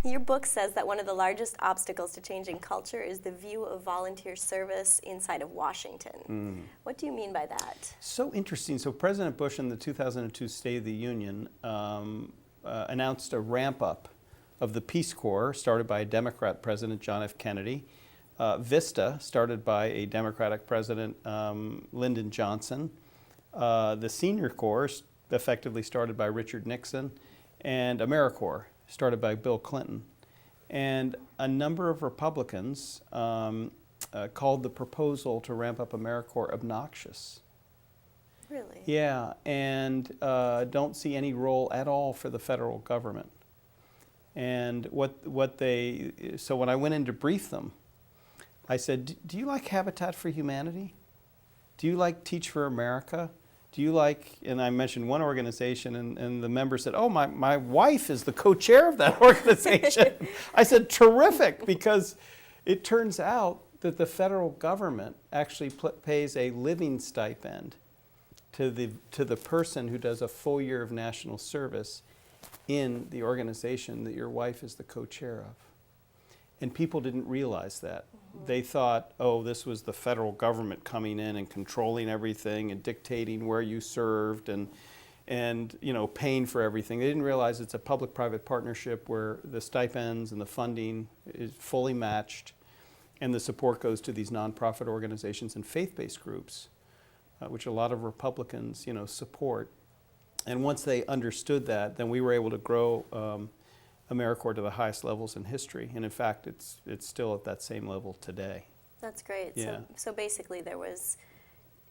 Your book says that one of the largest obstacles to changing culture is the view of volunteer service inside of Washington. What do you mean by that? So interesting. So President Bush in the 2002 State of the Union announced a ramp up of the Peace Corps started by a Democrat President, John F. Kennedy. VISTA, started by a Democratic President, Lyndon Johnson. The Senior Corps, effectively started by Richard Nixon. And AmeriCorps, started by Bill Clinton. And a number of Republicans called the proposal to ramp up AmeriCorps obnoxious. Really? Yeah, and don't see any role at all for the federal government. And so when I went in to brief them, I said, do you like Habitat for Humanity? Do you like Teach for America? Do you like, and I mentioned one organization, and the member said, oh, my wife is the co-chair of that organization. I said, terrific, because it turns out that the federal government actually pays a living stipend to the person who does a full year of national service in the organization that your wife is the co-chair of. And people didn't realize that. They thought, oh, this was the federal government coming in and controlling everything and dictating where you served and paying for everything. They didn't realize it's a public-private partnership where the stipends and the funding is fully matched, and the support goes to these nonprofit organizations and faith-based groups, which a lot of Republicans, support. And once they understood that, then we were able to grow AmeriCorps to the highest levels in history, and in fact, it's still at that same level today. That's great. Yeah. So basically, there was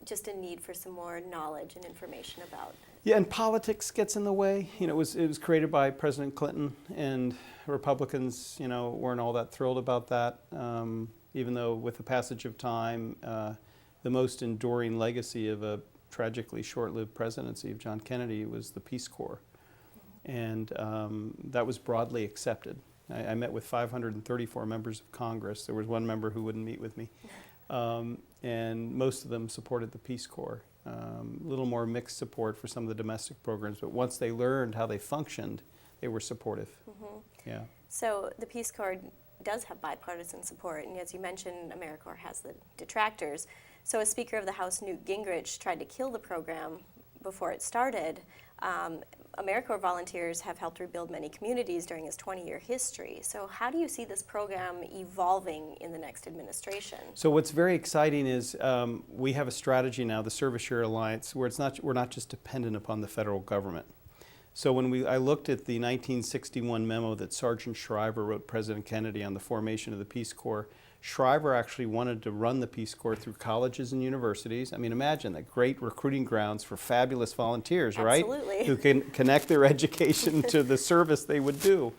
just a need for some more knowledge and information about. Yeah, and politics gets in the way. It was created by President Clinton, and Republicans, weren't all that thrilled about that. Even though, with the passage of time, the most enduring legacy of a tragically short-lived presidency of John Kennedy was the Peace Corps. And that was broadly accepted. I met with 534 members of Congress. There was one member who wouldn't meet with me. And most of them supported the Peace Corps. A little more mixed support for some of the domestic programs, but once they learned how they functioned, they were supportive. Yeah. So the Peace Corps does have bipartisan support, and as you mentioned, AmeriCorps has the detractors. So as Speaker of the House, Newt Gingrich tried to kill the program before it started. AmeriCorps volunteers have helped rebuild many communities during its 20-year history. So how do you see this program evolving in the next administration? So what's very exciting is we have a strategy now, the Service Share Alliance, where we're not just dependent upon the federal government. So when I looked at the 1961 memo that Sergeant Shriver wrote President Kennedy on the formation of the Peace Corps, Shriver actually wanted to run the Peace Corps through colleges and universities. I mean, imagine that, great recruiting grounds for fabulous volunteers, right? Absolutely. Who can connect their education to the service they would do.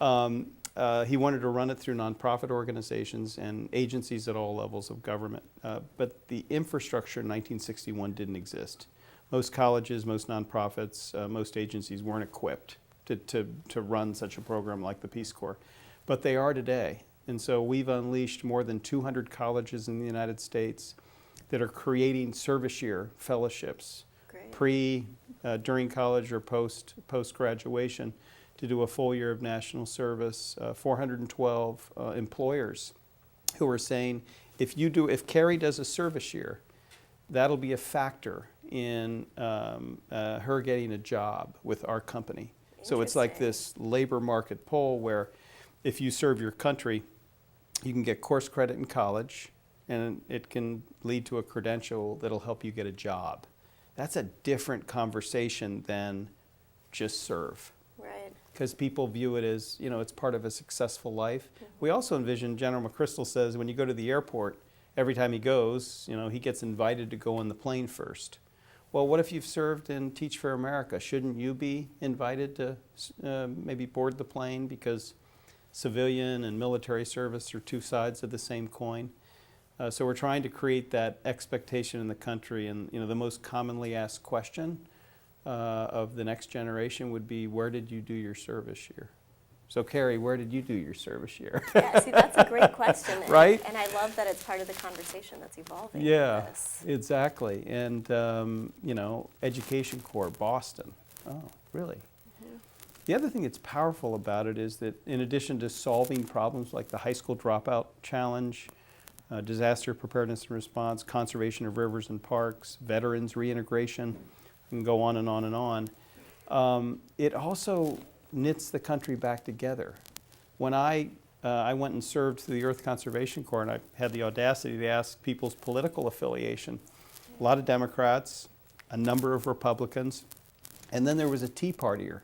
He wanted to run it through nonprofit organizations and agencies at all levels of government. But the infrastructure in 1961 didn't exist. Most colleges, most nonprofits, most agencies weren't equipped to run such a program like the Peace Corps. But they are today. And so we've unleashed more than 200 colleges in the United States that are creating service year fellowships, during college or post-graduation, to do a full year of national service. 412 employers who are saying, if Carrie does a service year, that'll be a factor in her getting a job with our company. So it's like this labor market poll where if you serve your country, you can get course credit in college, and it can lead to a credential that'll help you get a job. That's a different conversation than just serve. Right. Because people view it as, it's part of a successful life. We also envision, General McChrystal says, when you go to the airport, every time he goes, he gets invited to go on the plane first. Well, what if you've served in Teach for America? Shouldn't you be invited to maybe board the plane, because civilian and military service are two sides of the same coin? So we're trying to create that expectation in the country, and the most commonly asked question of the next generation would be, where did you do your service year? So Carrie, where did you do your service year? Yeah, see, that's a great question. Right? And I love that it's part of the conversation that's evolving. Yeah, exactly. And, Education Corps, Boston. Oh, really? The other thing that's powerful about it is that in addition to solving problems like the high school dropout challenge, disaster preparedness and response, conservation of rivers and parks, veterans reintegration, and go on and on and on, it also knits the country back together. When I went and served through the Earth Conservation Corps, and I had the audacity to ask people's political affiliation, a lot of Democrats, a number of Republicans, and then there was a Tea Partier.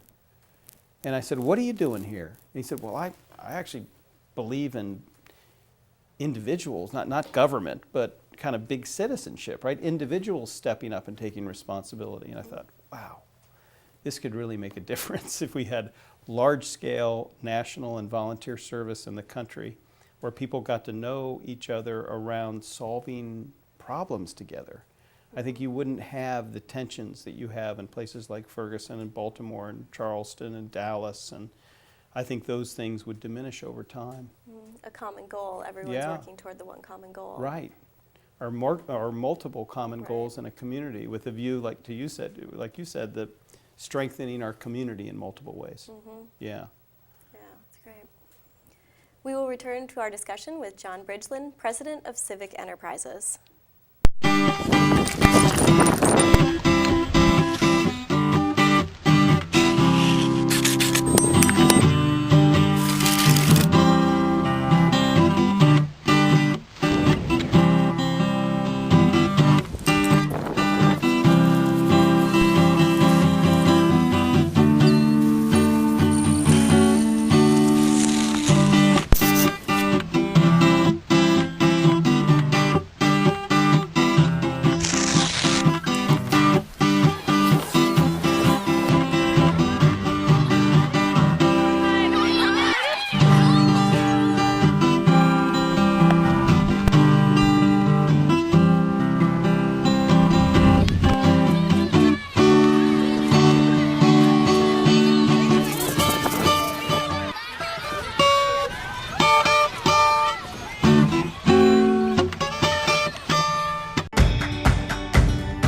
And I said, what are you doing here? And he said, well, I actually believe in individuals, not government, but kind of big citizenship, right? Individuals stepping up and taking responsibility. And I thought, wow, this could really make a difference if we had large-scale national and volunteer service in the country where people got to know each other around solving problems together. I think you wouldn't have the tensions that you have in places like Ferguson and Baltimore and Charleston and Dallas, and I think those things would diminish over time. A common goal. Everyone's working toward the one common goal. Right. Or multiple common goals in a community with a view, like you said, that strengthening our community in multiple ways. Yeah. Yeah, that's great. We will return to our discussion with John Bridgeland, President of Civic Enterprises.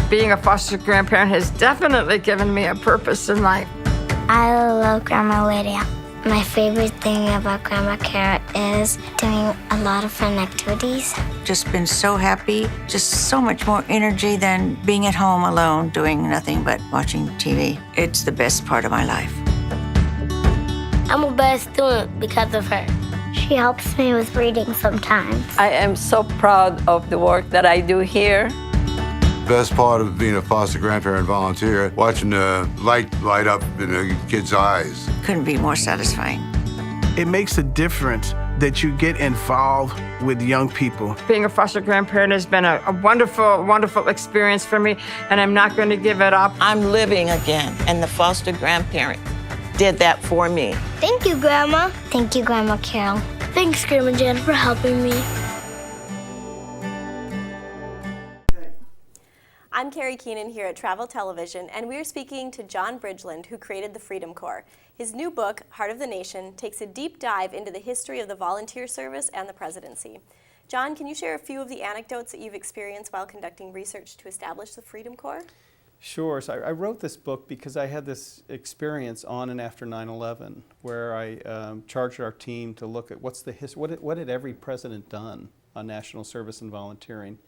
Being a foster grandparent has definitely given me a purpose in life. I love Grandma Lydia. My favorite thing about Grandma Kara is doing a lot of fun activities. Just been so happy, just so much more energy than being at home alone doing nothing but watching TV. It's the best part of my life. I'm a best student because of her. She helps me with reading sometimes. I am so proud of the work that I do here. Best part of being a foster grandparent volunteer, watching the light up in the kids' eyes. Couldn't be more satisfying. It makes a difference that you get involved with young people. Being a foster grandparent has been a wonderful, wonderful experience for me, and I'm not going to give it up. I'm living again, and the foster grandparent did that for me. Thank you, Grandma. Thank you, Grandma Carol. Thanks, Grandma Jan, for helping me. I'm Carrie Keenan here at Travel Television, and we're speaking to John Bridgeland, who created the Freedom Corps. His new book, Heart of the Nation, takes a deep dive into the history of the volunteer service and the presidency. John, can you share a few of the anecdotes that you've experienced while conducting research to establish the Freedom Corps? Sure. So I wrote this book because I had this experience on and after 9/11 where I charged our team to look at what had every president done on national service and volunteering.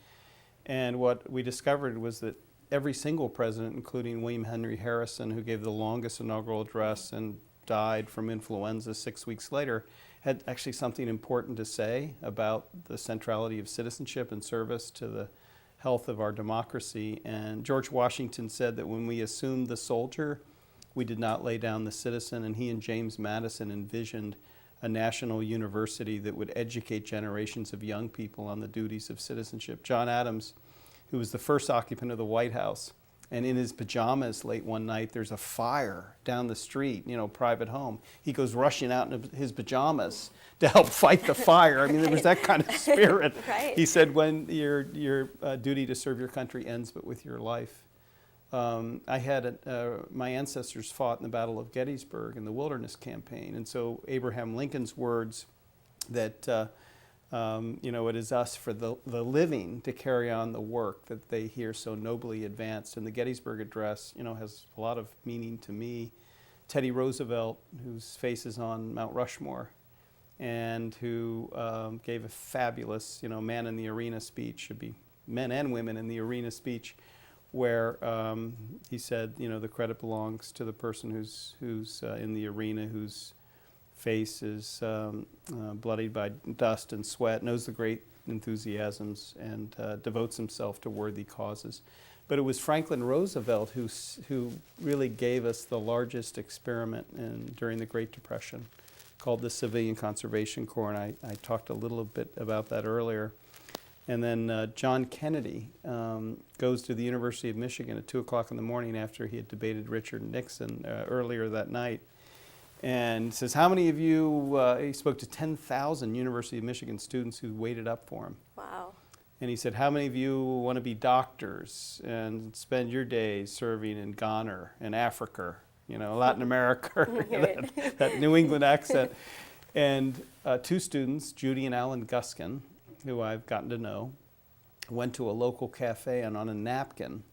And what we discovered was that every single president, including William Henry Harrison, who gave the longest inaugural address and died from influenza 6 weeks later, had actually something important to say about the centrality of citizenship and service to the health of our democracy. And George Washington said that when we assumed the soldier, we did not lay down the citizen, and he and James Madison envisioned a national university that would educate generations of young people on the duties of citizenship. John Adams, who was the first occupant of the White House, and in his pajamas late one night, there's a fire down the street, private home. He goes rushing out in his pajamas to help fight the fire. I mean, there was that kind of spirit. Right. He said, when your duty to serve your country ends but with your life. I had my ancestors fought in the Battle of Gettysburg in the Wilderness Campaign, and so Abraham Lincoln's words that it is us for the living to carry on the work that they hear so nobly advanced. And the Gettysburg Address, has a lot of meaning to me Teddy Roosevelt, whose face is on Mount Rushmore, and who gave a fabulous, man in the arena speech, should be men and women in the arena speech, where he said, the credit belongs to the person who's in the arena, whose face is bloodied by dust and sweat, knows the great enthusiasms, and devotes himself to worthy causes. But it was Franklin Roosevelt who really gave us the largest experiment during the Great Depression, called the Civilian Conservation Corps, and I talked a little bit about that earlier. And then John Kennedy goes to the University of Michigan at 2 o'clock in the morning after he had debated Richard Nixon earlier that night, and says, how many of you, he spoke to 10,000 University of Michigan students who waited up for him. Wow. And he said, how many of you want to be doctors and spend your days serving in Ghana and Africa, Latin America, that New England accent. And 2 students, Judy and Alan Guskin, who I've gotten to know, went to a local cafe and on a napkin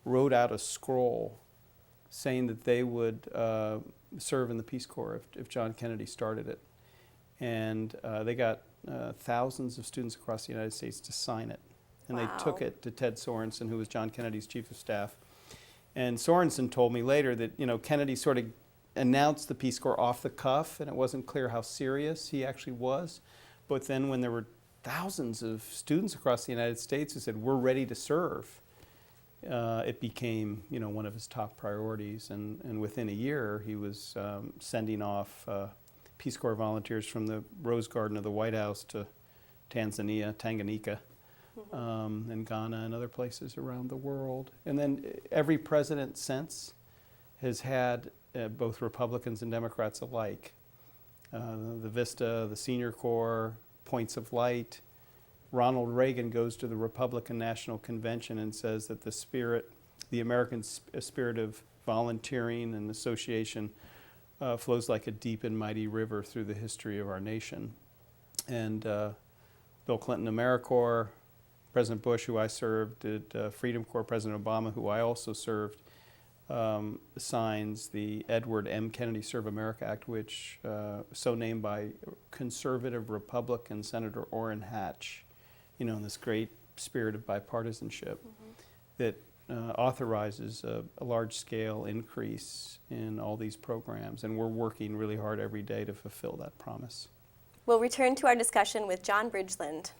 wrote out a scroll saying that they would serve in the Peace Corps if John Kennedy started it. And they got thousands of students across the United States to sign it. And Wow. they took it to Ted Sorensen, who was John Kennedy's chief of staff. And Sorensen told me later that, Kennedy sort of announced the Peace Corps off the cuff, and it wasn't clear how serious he actually was. But then when there were thousands of students across the United States who said, we're ready to serve, it became, one of his top priorities. And within a year, he was sending off Peace Corps volunteers from the Rose Garden of the White House to Tanganyika, and Ghana and other places around the world. And then every president since has had both Republicans and Democrats alike. The Vista, the Senior Corps, Points of Light. Ronald Reagan goes to the Republican National Convention and says that the American spirit of volunteering and association flows like a deep and mighty river through the history of our nation. And Bill Clinton, AmeriCorps, President Bush, who I served, did Freedom Corps, President Obama, who I also served, signs the Edward M. Kennedy Serve America Act, which so named by conservative Republican Senator Orrin Hatch, in this great spirit of bipartisanship, that authorizes a large-scale increase in all these programs, and we're working really hard every day to fulfill that promise. We'll return to our discussion with John Bridgeland.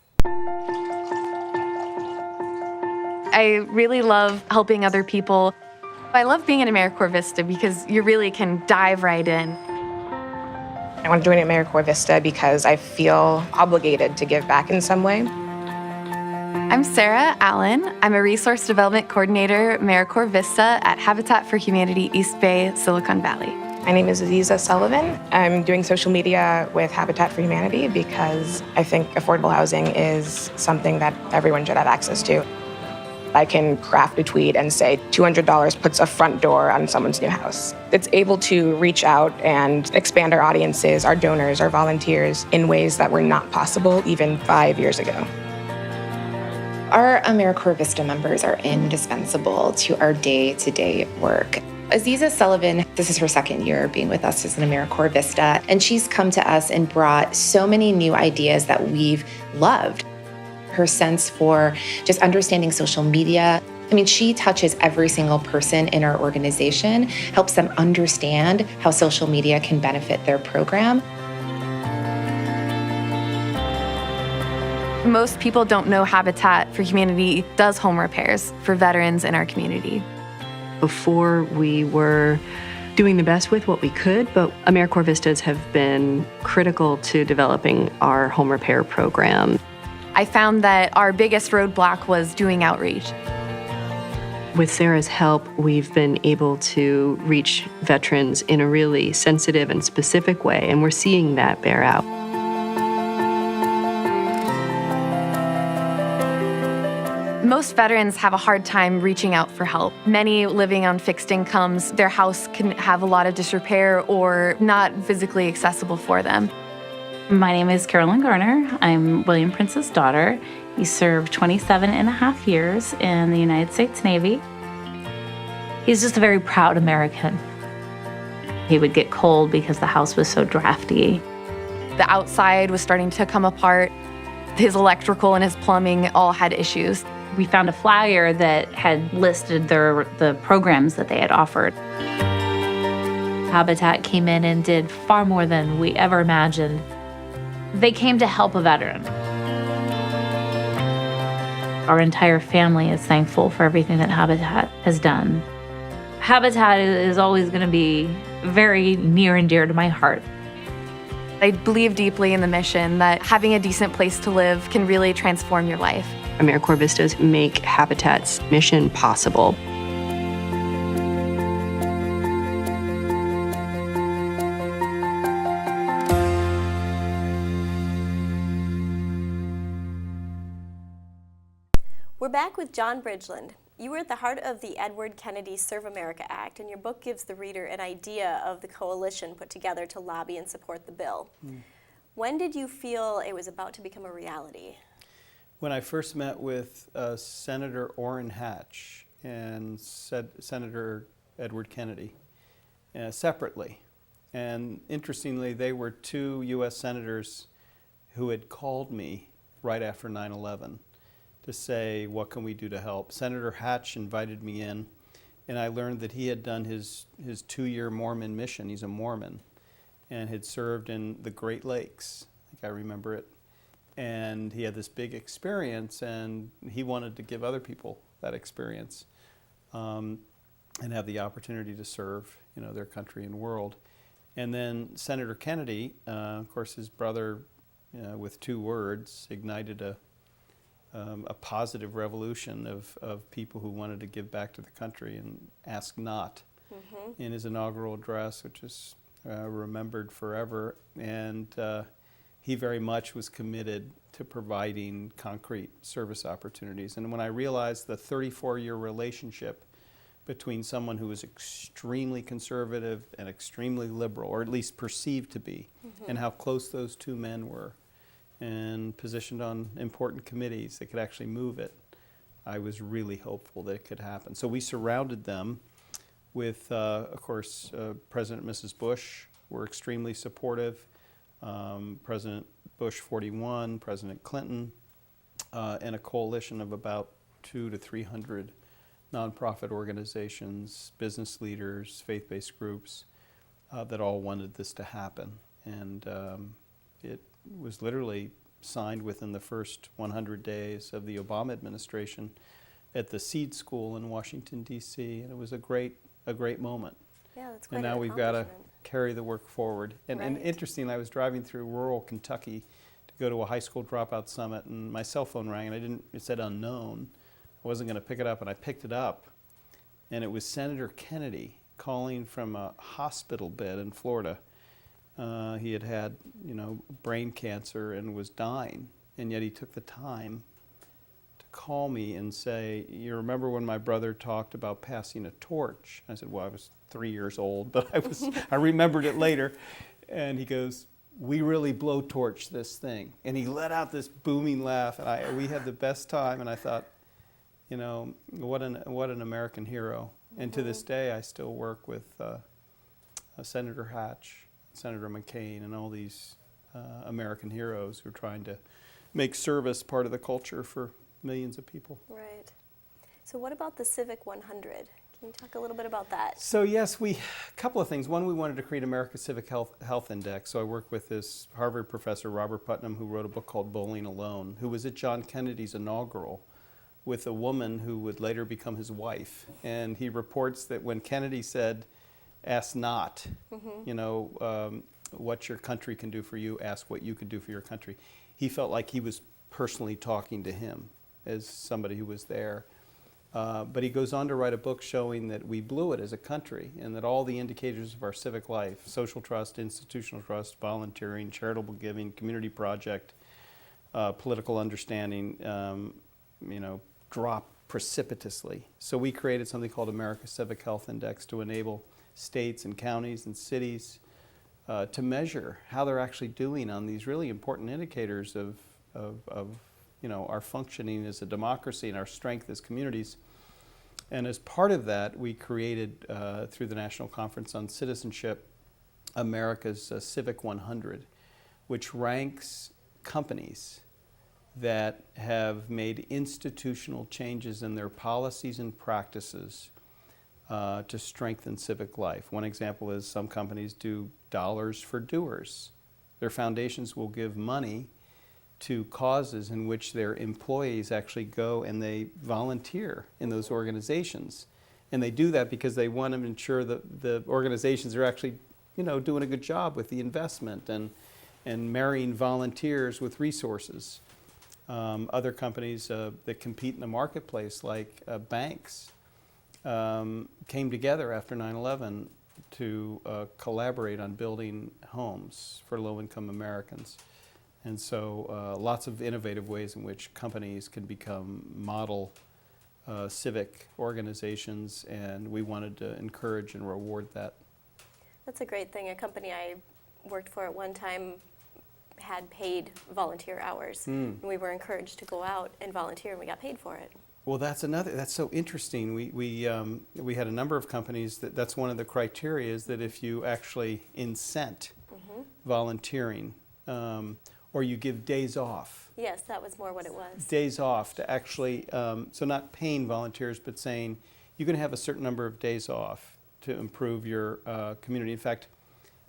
I really love helping other people. I love being in AmeriCorps Vista because you really can dive right in. I want to join AmeriCorps Vista because I feel obligated to give back in some way. I'm Sarah Allen. I'm a Resource Development Coordinator, AmeriCorps Vista at Habitat for Humanity East Bay, Silicon Valley. My name is Aziza Sullivan. I'm doing social media with Habitat for Humanity because I think affordable housing is something that everyone should have access to. I can craft a tweet and say $200 puts a front door on someone's new house. It's able to reach out and expand our audiences, our donors, our volunteers in ways that were not possible even 5 years ago. Our AmeriCorps Vista members are indispensable to our day-to-day work. Aziza Sullivan, this is her second year being with us as an AmeriCorps Vista, and she's come to us and brought so many new ideas that we've loved. Her sense for just understanding social media. I mean, she touches every single person in our organization, helps them understand how social media can benefit their program. Most people don't know Habitat for Humanity does home repairs for veterans in our community. Before we were doing the best with what we could, but AmeriCorps Vistas have been critical to developing our home repair program. I found that our biggest roadblock was doing outreach. With Sarah's help, we've been able to reach veterans in a really sensitive and specific way, and we're seeing that bear out. Most veterans have a hard time reaching out for help. Many living on fixed incomes, their house can have a lot of disrepair or not physically accessible for them. My name is Carolyn Garner. I'm William Prince's daughter. He served 27 and a half years in the United States Navy. He's just a very proud American. He would get cold because the house was so drafty. The outside was starting to come apart. His electrical and his plumbing all had issues. We found a flyer that had listed the programs that they had offered. Habitat came in and did far more than we ever imagined. They came to help a veteran. Our entire family is thankful for everything that Habitat has done. Habitat is always going to be very near and dear to my heart. I believe deeply in the mission that having a decent place to live can really transform your life. AmeriCorps Vistas make Habitat's mission possible. We're back with John Bridgeland. You were at the heart of the Edward Kennedy Serve America Act, and your book gives the reader an idea of the coalition put together to lobby and support the bill. When did you feel it was about to become a reality? When I first met with Senator Orrin Hatch and Senator Edward Kennedy separately. And interestingly, they were two U.S. senators who had called me right after 9/11 to say, what can we do to help? Senator Hatch invited me in, and I learned that he had done his 2-year Mormon mission. He's a Mormon, and had served in the Great Lakes. I think I remember it. And he had this big experience, and he wanted to give other people that experience and have the opportunity to serve, their country and world. And then Senator Kennedy, of course, his brother, with 2 words, ignited a positive revolution of people who wanted to give back to the country, and ask not in his inaugural address, which is remembered forever. And he very much was committed to providing concrete service opportunities. And when I realized the 34-year relationship between someone who was extremely conservative and extremely liberal, or at least perceived to be, and how close those 2 men were, and positioned on important committees that could actually move it, I was really hopeful that it could happen. So we surrounded them with, of course, President and Mrs. Bush were extremely supportive, President Bush 41, President Clinton, and a coalition of about 200 to 300 nonprofit organizations, business leaders, faith-based groups that all wanted this to happen. And it was literally signed within the first 100 days of the Obama administration at the Seed School in Washington, D.C., and it was a great moment. Yeah, that's quite And now an we've got to accomplishment. carry the work forward. And interestingly, I was driving through rural Kentucky to go to a high school dropout summit, and my cell phone rang, and it said unknown. I wasn't going to pick it up, and I picked it up, and it was Senator Kennedy calling from a hospital bed in Florida. He had brain cancer and was dying, and yet he took the time to call me and say, you remember when my brother talked about passing a torch? I said, well, I was 3 years old, but I remembered it later. And he goes, we really blowtorch this thing. And he let out this booming laugh, and we had the best time, and I thought, what an American hero. And to this day, I still work with Senator Hatch, Senator McCain, and all these American heroes who are trying to make service part of the culture for millions of people. Right. So what about the Civic 100? Can you talk a little bit about that? So yes, a couple of things. One, we wanted to create America's Civic Health Index. So I worked with this Harvard professor, Robert Putnam, who wrote a book called Bowling Alone, who was at John Kennedy's inaugural with a woman who would later become his wife. And he reports that when Kennedy said, ask not, what your country can do for you, ask what you can do for your country. He felt like he was personally talking to him as somebody who was there. But he goes on to write a book showing that we blew it as a country, and that all the indicators of our civic life, social trust, institutional trust, volunteering, charitable giving, community project, political understanding, dropped precipitously. So we created something called America's Civic Health Index to enable states and counties and cities to measure how they're actually doing on these really important indicators of our functioning as a democracy and our strength as communities. And as part of that, we created, through the National Conference on Citizenship, America's Civic 100, which ranks companies that have made institutional changes in their policies and practices to strengthen civic life. One example is some companies do dollars for doers. Their foundations will give money to causes in which their employees actually go and they volunteer in those organizations. And they do that because they want to ensure that the organizations are actually, doing a good job with the investment and marrying volunteers with resources. Other companies that compete in the marketplace, like banks, came together after 9/11 to collaborate on building homes for low-income Americans. And so lots of innovative ways in which companies can become model civic organizations, and we wanted to encourage and reward that. That's a great thing. A company I worked for at one time had paid volunteer hours, and we were encouraged to go out and volunteer, and we got paid for it. Well, that's so interesting. We had a number of companies that's one of the criteria is that if you actually incent volunteering, or you give days off. Yes, that was more what it was. Days off to actually, so not paying volunteers, but saying you can have a certain number of days off to improve your community. In fact,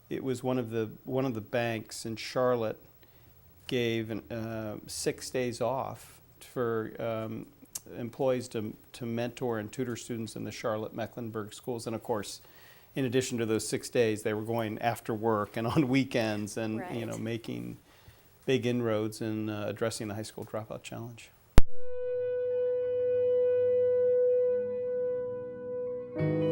it was one of the banks in Charlotte gave 6 days off for employees to mentor and tutor students in the Charlotte-Mecklenburg schools. And of course, in addition to those 6 days, they were going after work and on weekends and making big inroads in addressing the high school dropout challenge.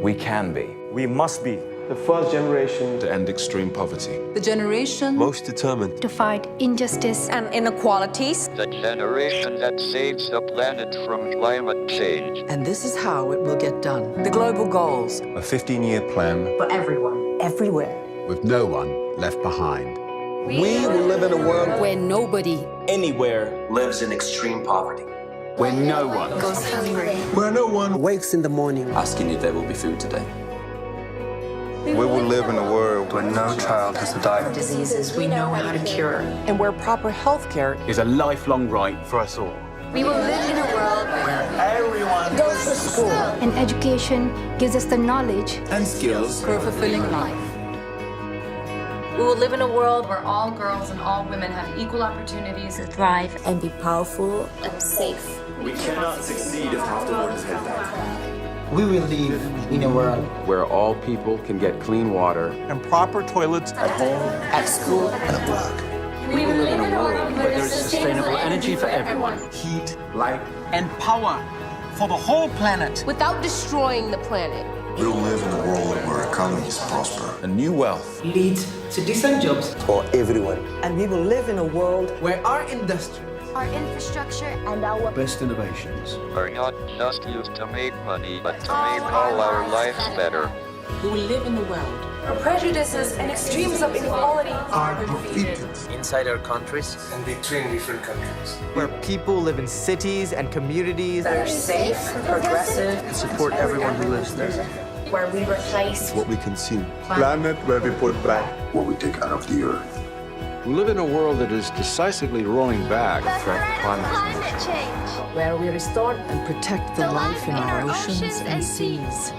We can be. We must be the first generation to end extreme poverty. The generation most determined to fight injustice and inequalities. The generation that saves the planet from climate change. And this is how it will get done. The global goals. A 15-year plan For everyone. Everywhere. With no one left behind. We will live in a world Where nobody anywhere lives in extreme poverty. Where no one goes hungry. Where no one Wakes in the morning Asking if there will be food today. We will live in a world where no child has to die of Diseases we know how to cure. and where proper health care is a lifelong right for us all. We will live in a world where Everyone goes to school. and education gives us the knowledge and skills for a fulfilling life. We will live in a world where all girls and all women have equal opportunities to thrive and be powerful and safe. We cannot succeed if half the world is head down. We will live in a world Where all people can get clean water. And proper toilets at home, at school, and at work. We will live in a world where there is sustainable energy for everyone. Heat, light, and power for the whole planet. without destroying the planet. We'll live in a world where economies prosper. And new wealth. Leads to decent jobs For everyone. and we will live in a world where our industry, our infrastructure, and our Best innovations. Are not just used to make money, but to make all our lives better. we will live in a world Where prejudices and extremes of inequality Are defeated. Inside our countries and between different countries. Where people live in cities and communities that are safe, progressive, And support everyone who lives there. where we replace What we consume. Planet where we put back what we take out of the earth. We live in a world that is decisively rolling back from climate change. where we restore and protect the life in our oceans and seas.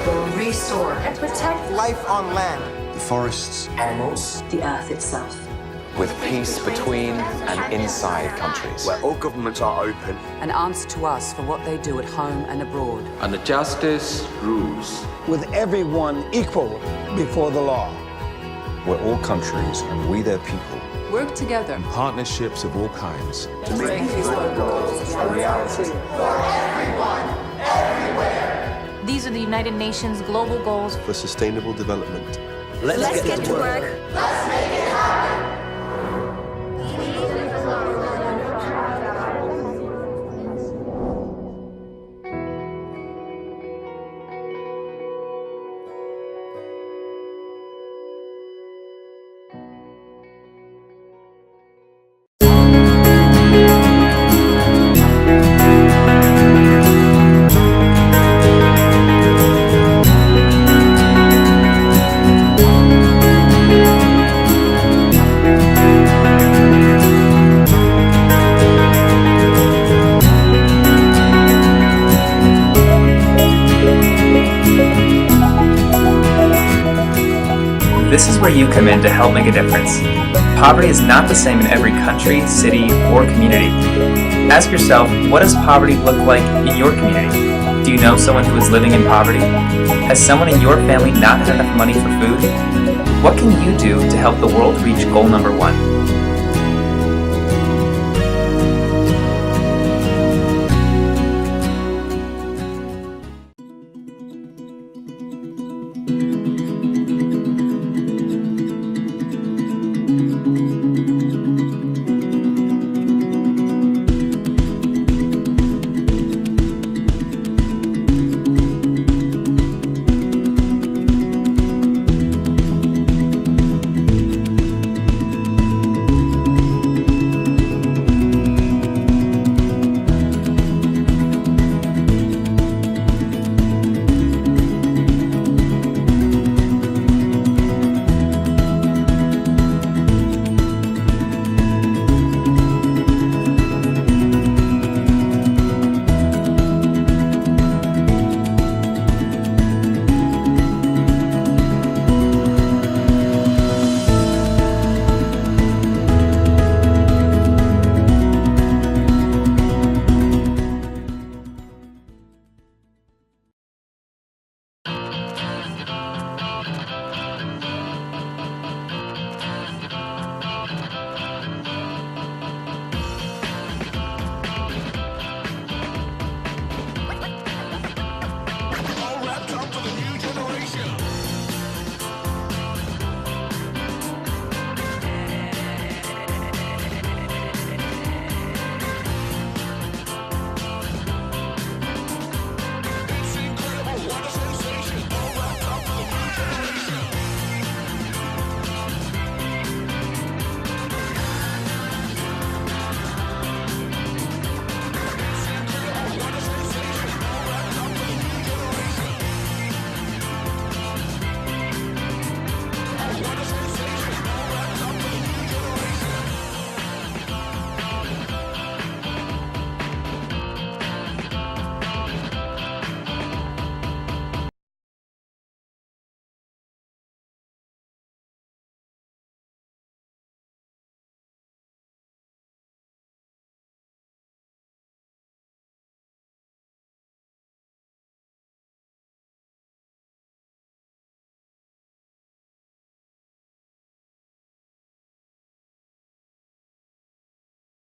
will restore and protect life on land. The forests, Animals. The earth itself. with peace between and inside countries. Where all governments are open. And answer to us for what they do at home and abroad. And the justice rules. With everyone equal before the law. Where all countries and we their people Work together. partnerships of all kinds To make these goals a reality. These are the United Nations global goals For sustainable development. Let's get to work. Let's make it happen. This is where you come in to help make a difference. Poverty is not the same in every country, city, or community. Ask yourself, what does poverty look like in your community? Do you know someone who is living in poverty? Has someone in your family not had enough money for food? What can you do to help the world reach goal number 1?